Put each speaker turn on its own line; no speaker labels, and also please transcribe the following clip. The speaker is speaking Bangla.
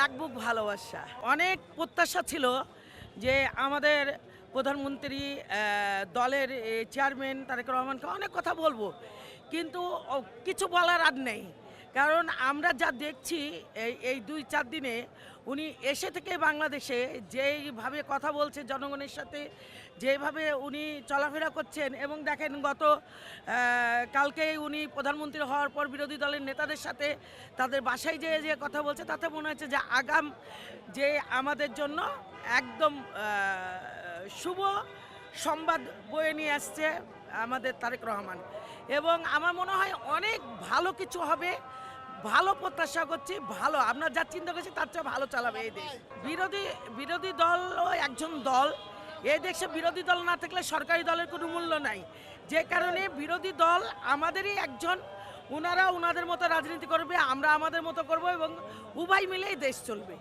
এক বুক ভালোবাসা। অনেক প্রত্যাশা ছিল যে আমাদের প্রধানমন্ত্রী দলের চেয়ারম্যান তারেক রহমানকে অনেক কথা বলবো, কিন্তু কিছু বলার আর নেই। কারণ আমরা যা দেখছি এই ২-৪ দিনে উনি এসে থেকে বাংলাদেশে যেইভাবে কথা বলছে জনগণের সাথে, যেভাবে উনি চলাফেরা করছেন, এবং দেখেন গত কালকেই উনি প্রধানমন্ত্রী হওয়ার পর বিরোধী দলের নেতাদের সাথে তাদের বাসায় যেয়ে যে কথা বলছে, তাতে মনে হচ্ছে যে আগাম যে আমাদের জন্য একদম শুভ সংবাদ বয়ে নিয়ে আসছে আমাদের তারেক রহমান। এবং আমার মনে হয় অনেক ভালো কিছু হবে, ভালো প্রত্যাশা করছি। ভালো আমরা যা চিন্তা করছি তার চেয়ে ভালো চালাবে এই দেশ। বিরোধী দলও একজন দল। এই দেশে বিরোধী দল না থাকলে সরকারি দলের কোনো মূল্য নাই। যে কারণে বিরোধী দল আমাদেরই একজন। ওনারা ওনাদের মতো রাজনীতি করবে, আমরা আমাদের মতো করব, এবং উভয় মিলেই দেশ চলবে।